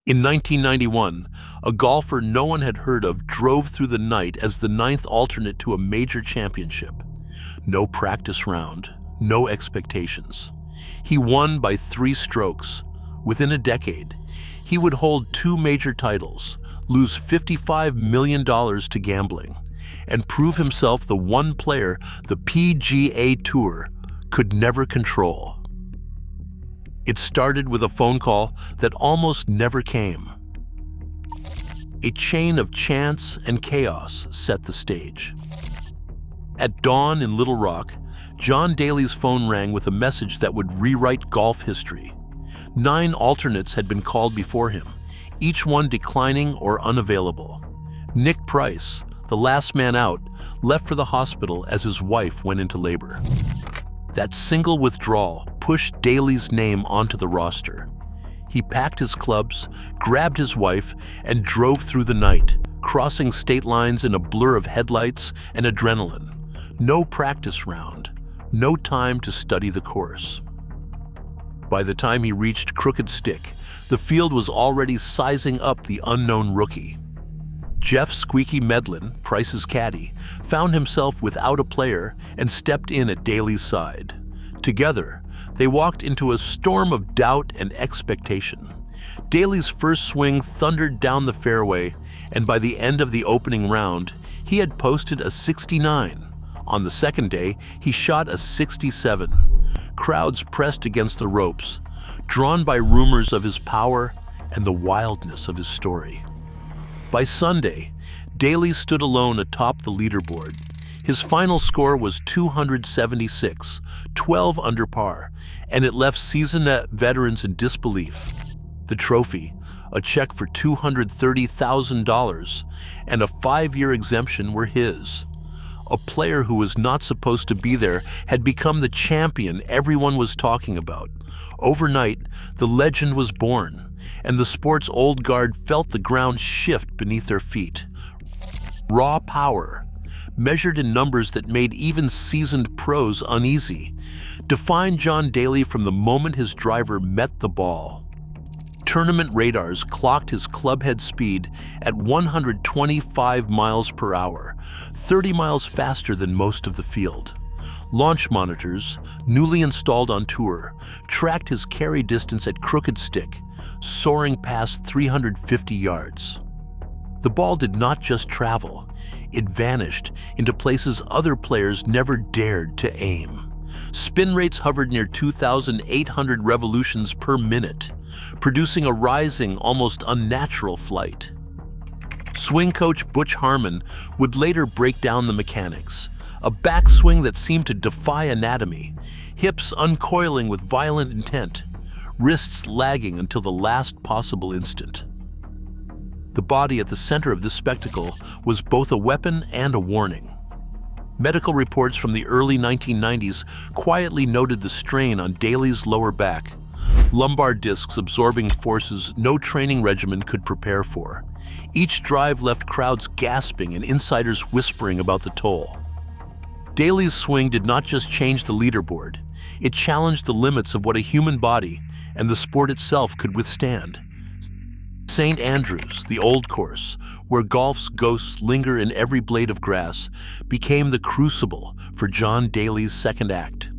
In 1991, a golfer no one had heard of drove through the night as the ninth alternate to a major championship. No practice round, no expectations. He won by 3 strokes. Within a decade, he would hold 2 major titles, lose $55 million to gambling, and prove himself the one player the PGA Tour could never control. It started with a phone call that almost never came. A chain of chance and chaos set the stage. At dawn in Little Rock, John Daly's phone rang with a message that would rewrite golf history. 9 alternates had been called before him, each one declining or unavailable. Nick Price, the last man out, left for the hospital as his wife went into labor. That single withdrawal pushed Daly's name onto the roster. He packed his clubs, grabbed his wife, and drove through the night, crossing state lines in a blur of headlights and adrenaline. No practice round, no time to study the course. By the time he reached Crooked Stick, the field was already sizing up the unknown rookie. Jeff "Squeaky" Medlin, Price's caddy, found himself without a player and stepped in at Daly's side. Together, they walked into a storm of doubt and expectation. Daly's first swing thundered down the fairway, and by the end of the opening round, he had posted a 69. On the second day, he shot a 67. Crowds pressed against the ropes, drawn by rumors of his power and the wildness of his story. By Sunday, Daly stood alone atop the leaderboard. His final score was 276, 12 under par, and it left seasoned veterans in disbelief. The trophy, a check for $230,000, and a 5-year exemption were his. A player who was not supposed to be there had become the champion everyone was talking about. Overnight, the legend was born, and the sport's old guard felt the ground shift beneath their feet. Raw power, measured in numbers that made even seasoned pros uneasy, defined John Daly from the moment his driver met the ball. Tournament radars clocked his clubhead speed at 125 miles per hour, 30 miles faster than most of the field. Launch monitors, newly installed on tour, tracked his carry distance at Crooked Stick, soaring past 350 yards. The ball did not just travel, it vanished into places other players never dared to aim. Spin rates hovered near 2,800 revolutions per minute, producing a rising, almost unnatural flight. Swing coach Butch Harmon would later break down the mechanics. A backswing that seemed to defy anatomy, hips uncoiling with violent intent, wrists lagging until the last possible instant. The body at the center of this spectacle was both a weapon and a warning. Medical reports from the early 1990s quietly noted the strain on Daly's lower back, lumbar discs absorbing forces no training regimen could prepare for. Each drive left crowds gasping and insiders whispering about the toll. Daly's swing did not just change the leaderboard, it challenged the limits of what a human body and the sport itself could withstand. St. Andrews, the old course, where golf's ghosts linger in every blade of grass, became the crucible for John Daly's second act.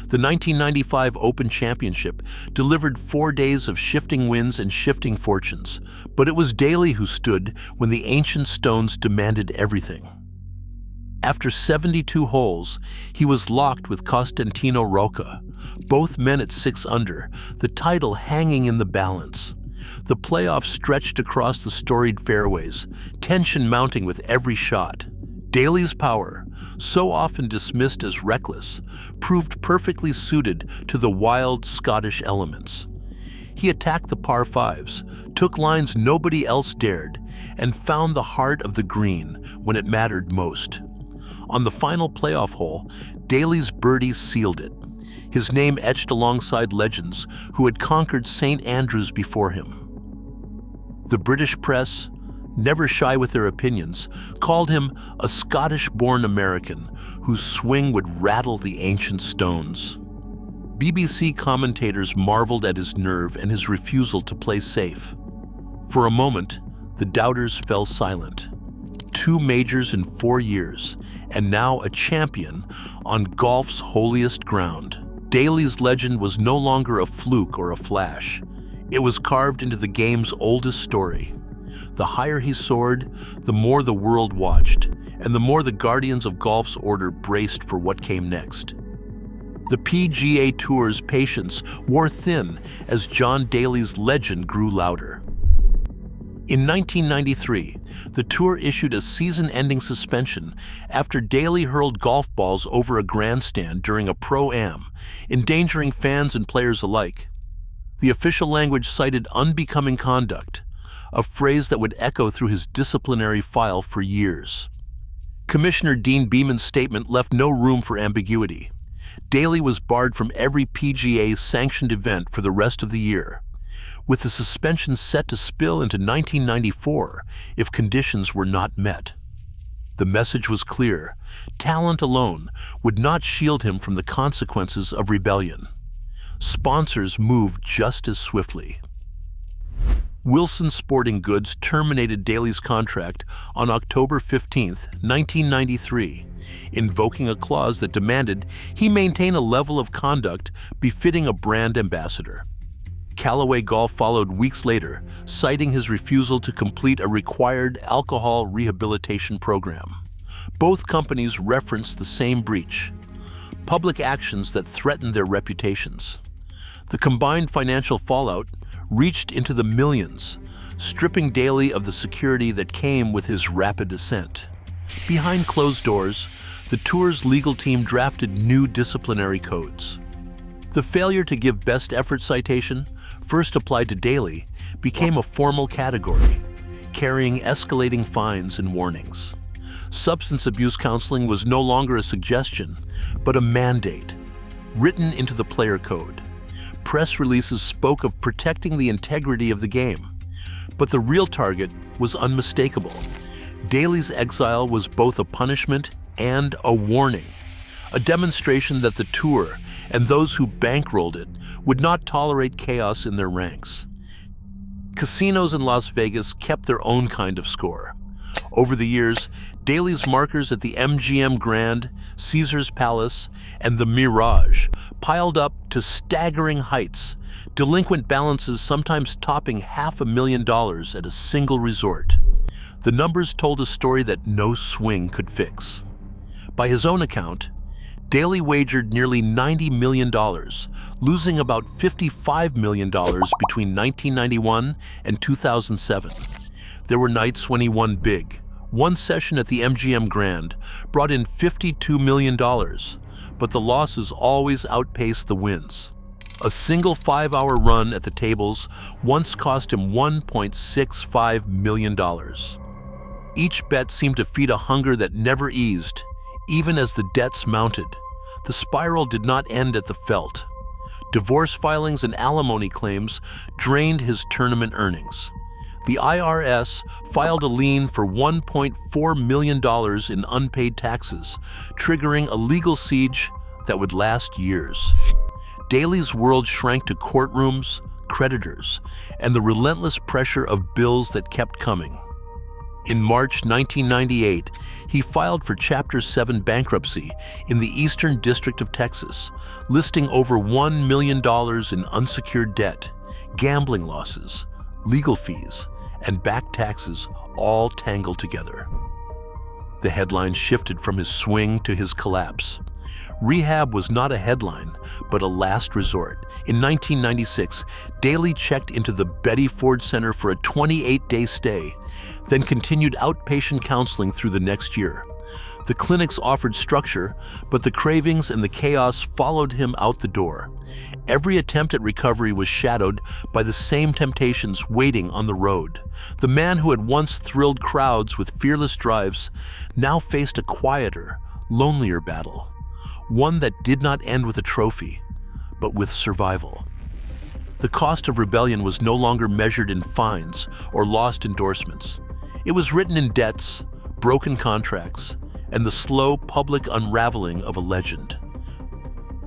The 1995 Open Championship delivered 4 days of shifting winds and shifting fortunes, but it was Daly who stood when the ancient stones demanded everything. After 72 holes, he was locked with Costantino Rocca, both men at 6 under, the title hanging in the balance. The playoffs stretched across the storied fairways, tension mounting with every shot. Daly's power, so often dismissed as reckless, proved perfectly suited to the wild Scottish elements. He attacked the par 5s, took lines nobody else dared, and found the heart of the green when it mattered most. On the final playoff hole, Daly's birdie sealed it, his name etched alongside legends who had conquered St. Andrews before him. The British press, never shy with their opinions, called him a Scottish-born American whose swing would rattle the ancient stones. BBC commentators marveled at his nerve and his refusal to play safe. For a moment, the doubters fell silent. 2 majors in 4 years, and now a champion on golf's holiest ground. Daly's legend was no longer a fluke or a flash. It was carved into the game's oldest story. The higher he soared, the more the world watched, and the more the guardians of golf's order braced for what came next. The PGA Tour's patience wore thin as John Daly's legend grew louder. In 1993, the Tour issued a season-ending suspension after Daly hurled golf balls over a grandstand during a Pro-Am, endangering fans and players alike. The official language cited unbecoming conduct, a phrase that would echo through his disciplinary file for years. Commissioner Dean Beeman's statement left no room for ambiguity. Daly was barred from every PGA-sanctioned event for the rest of the year, with the suspension set to spill into 1994 if conditions were not met. The message was clear: talent alone would not shield him from the consequences of rebellion. Sponsors moved just as swiftly. Wilson Sporting Goods terminated Daly's contract on October 15, 1993, invoking a clause that demanded he maintain a level of conduct befitting a brand ambassador. Callaway Golf followed weeks later, citing his refusal to complete a required alcohol rehabilitation program. Both companies referenced the same breach: public actions that threatened their reputations. The combined financial fallout reached into the millions, stripping Daly of the security that came with his rapid ascent. Behind closed doors, the Tour's legal team drafted new disciplinary codes. The failure to give best effort citation, first applied to Daly, became a formal category, carrying escalating fines and warnings. Substance abuse counseling was no longer a suggestion, but a mandate, written into the player code. Press releases spoke of protecting the integrity of the game, but the real target was unmistakable. Daly's exile was both a punishment and a warning, a demonstration that the Tour and those who bankrolled it would not tolerate chaos in their ranks. Casinos in Las Vegas kept their own kind of score. Over the years, Daly's markers at the MGM Grand, Caesars Palace, and the Mirage piled up to staggering heights, delinquent balances sometimes topping $500,000 at a single resort. The numbers told a story that no swing could fix. By his own account, Daly wagered nearly $90 million, losing about $55 million between 1991 and 2007. There were nights when he won big. One session at the MGM Grand brought in $52 million, but the losses always outpaced the wins. A single 5-hour run at the tables once cost him $1.65 million. Each bet seemed to feed a hunger that never eased, even as the debts mounted. The spiral did not end at the felt. Divorce filings and alimony claims drained his tournament earnings. The IRS filed a lien for $1.4 million in unpaid taxes, triggering a legal siege that would last years. Daly's world shrank to courtrooms, creditors, and the relentless pressure of bills that kept coming. In March 1998, he filed for Chapter 7 bankruptcy in the Eastern District of Texas, listing over $1 million in unsecured debt, gambling losses, legal fees, and back taxes all tangled together. The headlines shifted from his swing to his collapse. Rehab was not a headline, but a last resort. In 1996, Daly checked into the Betty Ford Center for a 28-day stay, then continued outpatient counseling through the next year. The clinics offered structure, but the cravings and the chaos followed him out the door. Every attempt at recovery was shadowed by the same temptations waiting on the road. The man who had once thrilled crowds with fearless drives now faced a quieter, lonelier battle. One that did not end with a trophy, but with survival. The cost of rebellion was no longer measured in fines or lost endorsements. It was written in debts, broken contracts, and the slow public unraveling of a legend.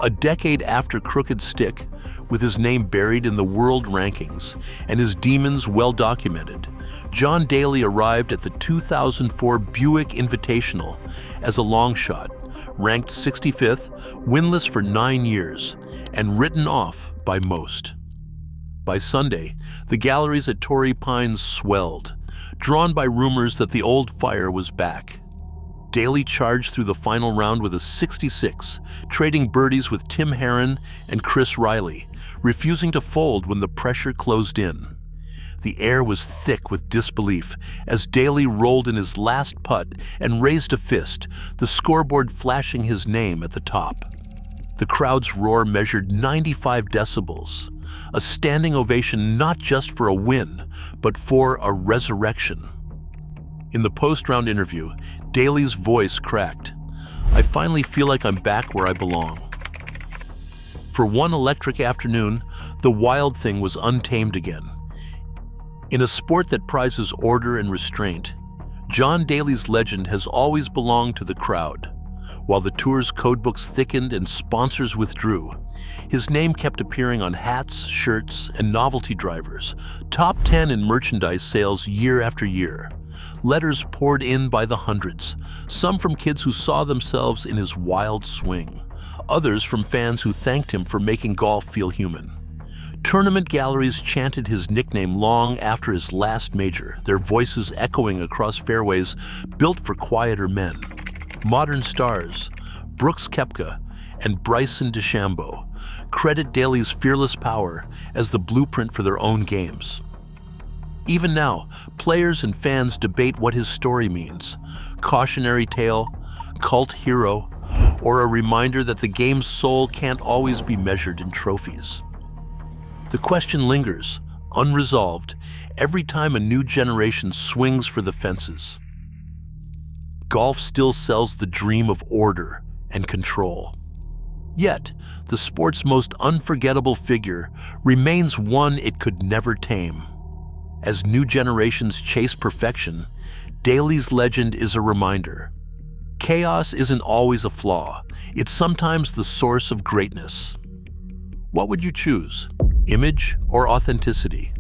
A decade after Crooked Stick, with his name buried in the world rankings and his demons well documented, John Daly arrived at the 2004 Buick Invitational as a long shot, ranked 65th, winless for 9 years, and written off by most. By Sunday, the galleries at Torrey Pines swelled, drawn by rumors that the old fire was back. Daly charged through the final round with a 66, trading birdies with Tim Herron and Chris Riley, refusing to fold when the pressure closed in. The air was thick with disbelief as Daly rolled in his last putt and raised a fist, the scoreboard flashing his name at the top. The crowd's roar measured 95 decibels, a standing ovation not just for a win, but for a resurrection. In the post-round interview, Daly's voice cracked. "I finally feel like I'm back where I belong." For one electric afternoon, the wild thing was untamed again. In a sport that prizes order and restraint, John Daly's legend has always belonged to the crowd. While the tour's codebooks thickened and sponsors withdrew, his name kept appearing on hats, shirts, and novelty drivers, top 10 in merchandise sales year after year. Letters poured in by the hundreds, some from kids who saw themselves in his wild swing, others from fans who thanked him for making golf feel human. Tournament galleries chanted his nickname long after his last major, their voices echoing across fairways built for quieter men. Modern stars, Brooks Koepka and Bryson DeChambeau, credit Daly's fearless power as the blueprint for their own games. Even now, players and fans debate what his story means: cautionary tale, cult hero, or a reminder that the game's soul can't always be measured in trophies. The question lingers, unresolved, every time a new generation swings for the fences. Golf still sells the dream of order and control. Yet, the sport's most unforgettable figure remains one it could never tame. As new generations chase perfection, Daly's legend is a reminder. Chaos isn't always a flaw, it's sometimes the source of greatness. What would you choose, image or authenticity?